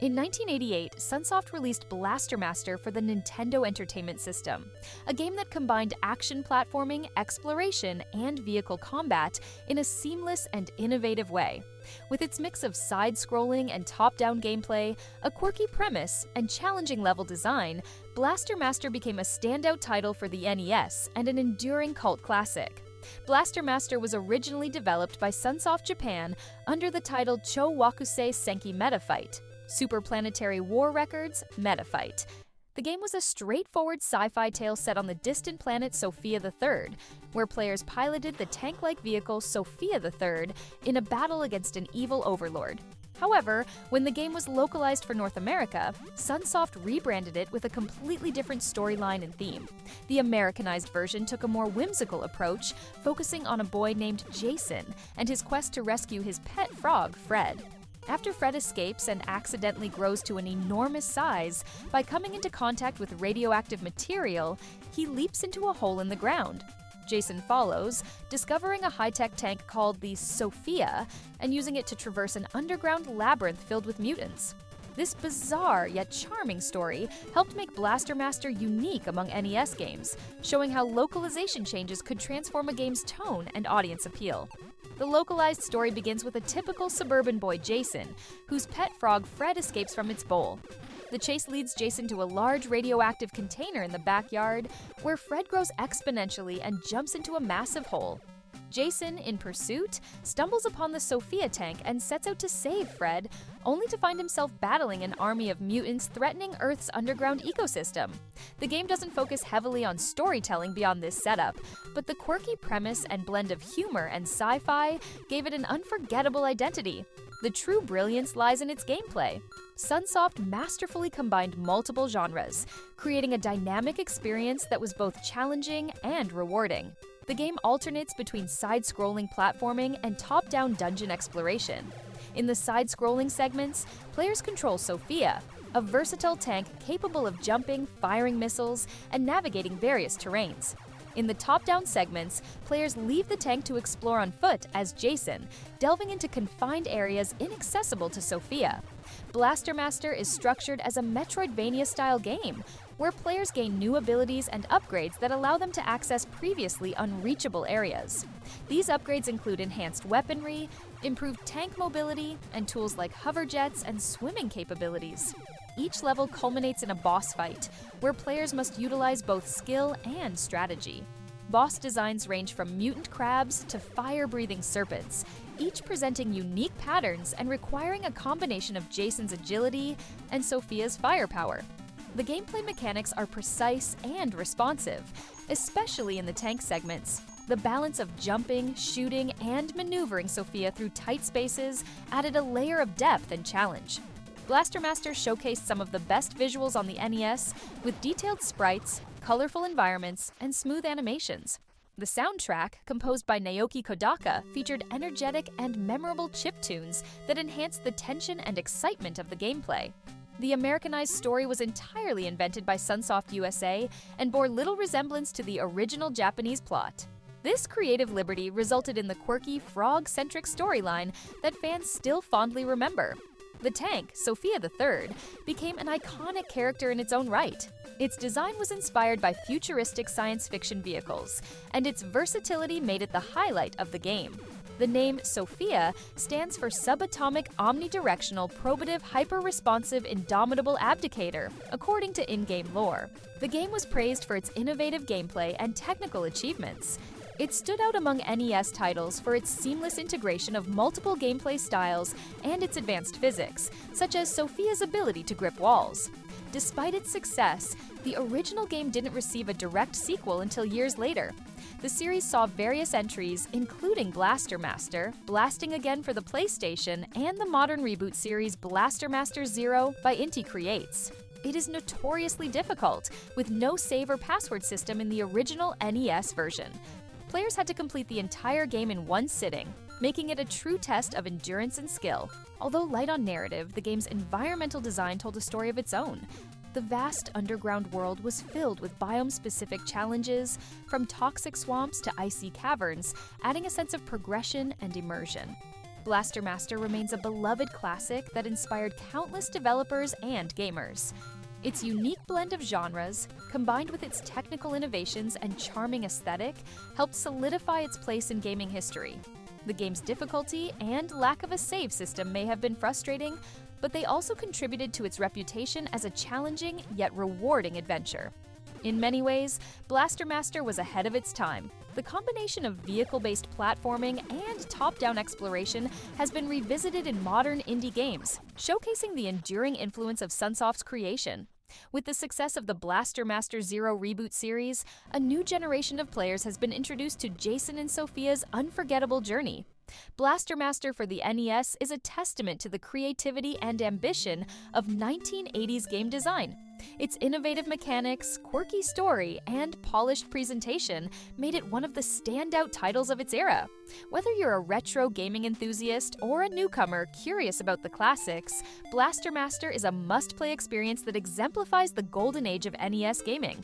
In 1988, Sunsoft released Blaster Master for the Nintendo Entertainment System, a game that combined action platforming, exploration, and vehicle combat in a seamless and innovative way. With its mix of side-scrolling and top-down gameplay, a quirky premise, and challenging level design, Blaster Master became a standout title for the NES and an enduring cult classic. Blaster Master was originally developed by Sunsoft Japan under the title Chō Wakusei Senki Metafight. Superplanetary War Records, Metafight. The game was a straightforward sci-fi tale set on the distant planet SOPHIA III, where players piloted the tank-like vehicle SOPHIA III in a battle against an evil overlord. However, when the game was localized for North America, Sunsoft rebranded it with a completely different storyline and theme. The Americanized version took a more whimsical approach, focusing on a boy named Jason and his quest to rescue his pet frog, Fred. After Fred escapes and accidentally grows to an enormous size by coming into contact with radioactive material, he leaps into a hole in the ground. Jason follows, discovering a high-tech tank called the SOPHIA and using it to traverse an underground labyrinth filled with mutants. This bizarre yet charming story helped make Blaster Master unique among NES games, showing how localization changes could transform a game's tone and audience appeal. The localized story begins with a typical suburban boy, Jason, whose pet frog Fred escapes from its bowl. The chase leads Jason to a large radioactive container in the backyard, where Fred grows exponentially and jumps into a massive hole. Jason, in pursuit, stumbles upon the SOPHIA tank and sets out to save Fred, only to find himself battling an army of mutants threatening Earth's underground ecosystem. The game doesn't focus heavily on storytelling beyond this setup, but the quirky premise and blend of humor and sci-fi gave it an unforgettable identity. The true brilliance lies in its gameplay. Sunsoft masterfully combined multiple genres, creating a dynamic experience that was both challenging and rewarding. The game alternates between side-scrolling platforming and top-down dungeon exploration. In the side-scrolling segments, players control SOPHIA, a versatile tank capable of jumping, firing missiles, and navigating various terrains. In the top-down segments, players leave the tank to explore on foot as Jason, delving into confined areas inaccessible to SOPHIA. Blaster Master is structured as a Metroidvania-style game, where players gain new abilities and upgrades that allow them to access previously unreachable areas. These upgrades include enhanced weaponry, improved tank mobility, and tools like hover jets and swimming capabilities. Each level culminates in a boss fight, where players must utilize both skill and strategy. Boss designs range from mutant crabs to fire-breathing serpents, each presenting unique patterns and requiring a combination of Jason's agility and SOPHIA's firepower. The gameplay mechanics are precise and responsive, especially in the tank segments. The balance of jumping, shooting, and maneuvering SOPHIA through tight spaces added a layer of depth and challenge. Blaster Master showcased some of the best visuals on the NES, with detailed sprites, colorful environments, and smooth animations. The soundtrack, composed by Naoki Kodaka, featured energetic and memorable chiptunes that enhanced the tension and excitement of the gameplay. The Americanized story was entirely invented by Sunsoft USA and bore little resemblance to the original Japanese plot. This creative liberty resulted in the quirky, frog-centric storyline that fans still fondly remember. The tank, SOPHIA III, became an iconic character in its own right. Its design was inspired by futuristic science fiction vehicles, and its versatility made it the highlight of the game. The name SOPHIA stands for Subatomic Omnidirectional Probative Hyper-Responsive Indomitable Abdicator, according to in-game lore. The game was praised for its innovative gameplay and technical achievements. It stood out among NES titles for its seamless integration of multiple gameplay styles and its advanced physics, such as SOPHIA's ability to grip walls. Despite its success, the original game didn't receive a direct sequel until years later. The series saw various entries, including Blaster Master, Blasting Again for the PlayStation, and the modern reboot series Blaster Master Zero by Inti Creates. It is notoriously difficult, with no save or password system in the original NES version. Players had to complete the entire game in one sitting, making it a true test of endurance and skill. Although light on narrative, the game's environmental design told a story of its own. The vast underground world was filled with biome-specific challenges, from toxic swamps to icy caverns, adding a sense of progression and immersion. Blaster Master remains a beloved classic that inspired countless developers and gamers. Its unique blend of genres, combined with its technical innovations and charming aesthetic, helped solidify its place in gaming history. The game's difficulty and lack of a save system may have been frustrating, but they also contributed to its reputation as a challenging yet rewarding adventure. In many ways, Blaster Master was ahead of its time. The combination of vehicle-based platforming and top-down exploration has been revisited in modern indie games, showcasing the enduring influence of Sunsoft's creation. With the success of the Blaster Master Zero reboot series, a new generation of players has been introduced to Jason and Sophia's unforgettable journey. Blaster Master for the NES is a testament to the creativity and ambition of 1980s game design. Its innovative mechanics, quirky story, and polished presentation made it one of the standout titles of its era. Whether you're a retro gaming enthusiast or a newcomer curious about the classics, Blaster Master is a must-play experience that exemplifies the golden age of NES gaming.